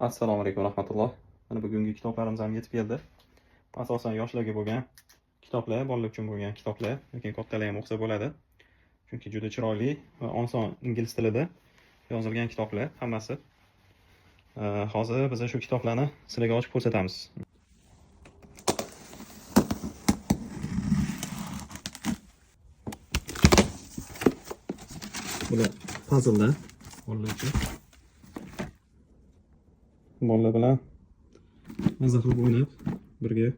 Assalomu alaykum rahmatulloh. Mana bugungi kitoblarimiz ham yetib keldi. Asosan yoshlarga bo'lgan kitoblar, bolalar uchun bo'lgan kitoblar, lekin kattalar ham o'qisa bo'ladi. Chunki juda chiroyli va oson ingliz tilida yozilgan kitoblar hammasi. Hozir biz shu kitoblarni sizlarga ochib ko'rsatamiz. Bular puzzlelar bolalar uchun. Bolalar bilan maza qilib o'ynab birga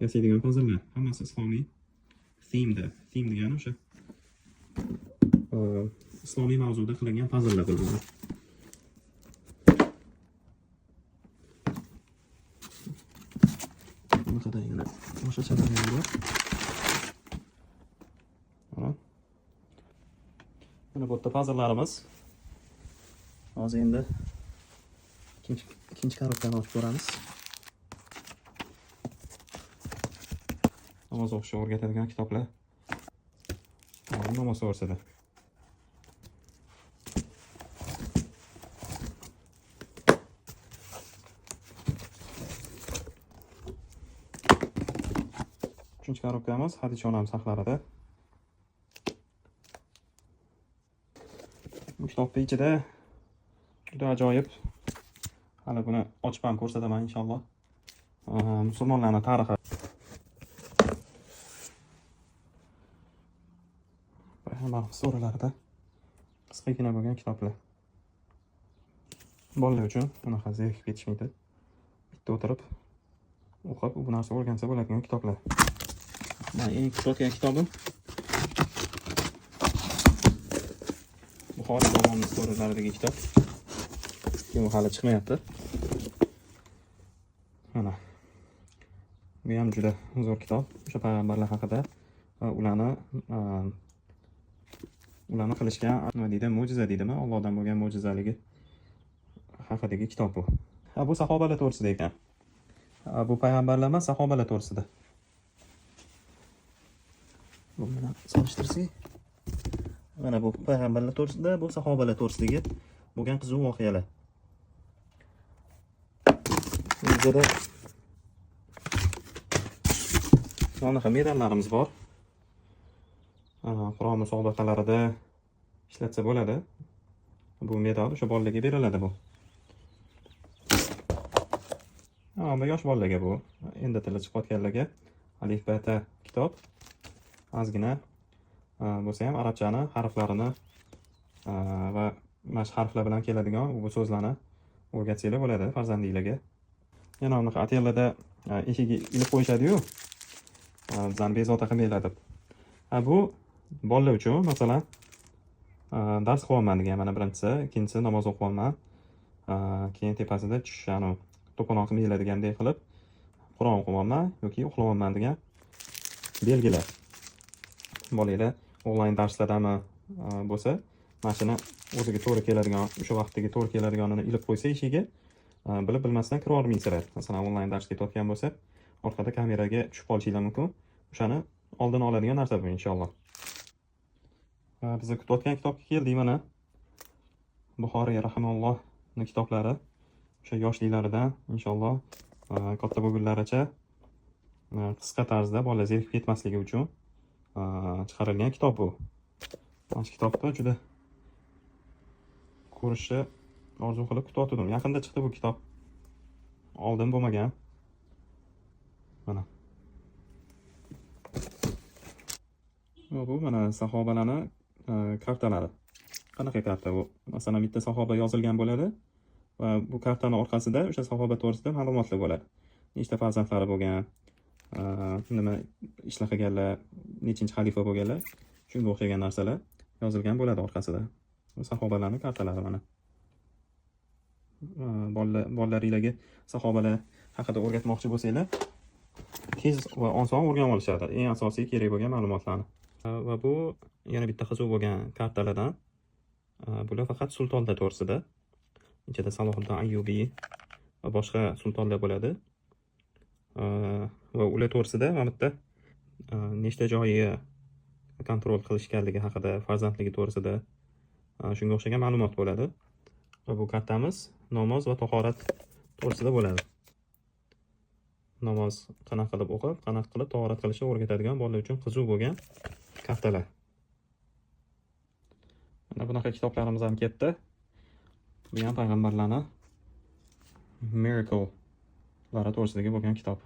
yasaydigan puzzlelar. Hammasi islomiy theme degani o'sha islomiy mavzuda qilingan puzzlelar bo'ladi. Bunaqadagina boshqa chalarlar bor. Mana bu yerda puzzlelarimiz. Hozir endi ikkinchi korobkani ochib ko'ramiz. Namoz o'qishga o'rgatadigan kitoblar. Namoz to'g'risida. Uchinchi korobkamiz Hadicha onam saqlarida. Bu kitobning ichida juda ajoyib. Hali buni ochib ham ko'rsataman inshaalloh. Musulmonlarning tarixi, payg'ambarimiz suralarida qisqagina bo'lgan kitoblar. Bolalar uchun bunaqa zerikib ketishmaydi. Bitta o'tirib o'qib, bu narsa o'rgansa bo'ladigan kitoblar. Mana eng kutayotgan kitobim Buxoriy davomli suralaridagi kitob. Bu hali chiqmayapti. Mana. Bu ham juda zo'r kitob. O'sha payg'ambarlar haqida va ularni qilishgan nima deydi, mo'jiza deydimi? Allohdan bo'lgan mo'jizaligi haqidagi kitob bu. Bu sahobalar to'g'risida ekan. Bu payg'ambarlar emas, sahobalar to'g'risida. Bu bilan solishtirsak, mana bu payg'ambarlar to'g'risida, bu sahobalar to'g'risidagi bo'lgan qiziq voqealar. Bizda bunaqa medallarimiz bor. Qur'on musobaqalarida ishlatsa bo'ladi. Bu medal o'sha bolalarga beriladi bu. Ammo yosh bolalarga bu. Endi tili chiqayotganlarga alif ba ta kitob. Ozgina bo'lsa ham arabchani harflarini va mana shu harflar bilan keladigan bu so'zlarni o'rgatsanglar bo'ladi farzandinglarga. Yana unaqa atellarda eshigiga ilib qo'yishadi-yu. Bizani bezovta qilmaylar deb. Bu bolalar uchun, masalan, dars o'qiyman degan mana birinchisi, ikkinchisi namoz o'qiyman. Keyin tepasida tushani to'panoq qilmaydiganday qilib Qur'on o'qiyman yoki uxlayman degan belgilar. Bolalar onlayn darslardami bo'lsa, mashina o'ziga to'g'ri keladigan, o'sha vaqtdagi to'g'ri keladiganini ilib qo'ysa eshigiga, bilib bilmasdan kira olmaysizlar. Masalan, onlayn darsga ketayotgan bo'lsa, orqada kameraga tushib qolishingiz mumkin. O'shani oldini oladigan narsa bu inshaalloh. Biz kutayotgan kitobga keldik mana. Buxoriy rahimahullohning kitoblari o'sha yoshliklaridan inshaalloh katta bo'lgunlaricha qisqa tarzda bolalar zerikib ketmasligi uchun chiqarilgan kitob bu. Mana shu kitobni juda ko'rishni orzu qilib kutayotgandim. Yaqinda chiqdi bu kitob. Oldin bo'lmagan. Mana. Bu mana sahobalarning kartalari. Qanaqa karta bu? Masalan, bitta sahoba yozilgan bo'ladi va bu kartaning orqasida o'sha sahoba to'g'risida ma'lumotlar bo'ladi. Nechta farzandlari bo'lgan, nima ishlar qilganlar, nechinchi xalifa bo'lganlar, shunga o'xshagan narsalar yozilgan bo'ladi orqasida. Sahobalarning kartalari mana. Bolalaringizga sahobalar haqida o'rgatmoqchi bo'lsanglar, tez va oson o'rganib olishadi. Eng asosiy kerak bo'lgan ma'lumotlarni. Va bu yana bitta qiziq bo'lgan kartalardan. Bular faqat sultonlar to'g'risida. Ichida Salohiddin Ayyubiy va boshqa sultonlar bo'ladi. Va ular to'g'risida mana bitta nechta joyiga kontrol qilishganligi haqida, farzandligi to'g'risida shunga o'xshagan ma'lumot bo'ladi. Va bu kartamiz namoz va tahorat to'g'risida bo'ladi. Namoz qanaqa qilib o'qib, qanaqa qilib tahorat qilishni o'rgatadigan bolalar uchun qiziq bo'lgan kartalar. Mana bunaqa kitoblarimiz ham ketdi. Bu ham payg'ambarlarning miracle to'g'risidagi bo'lgan kitob.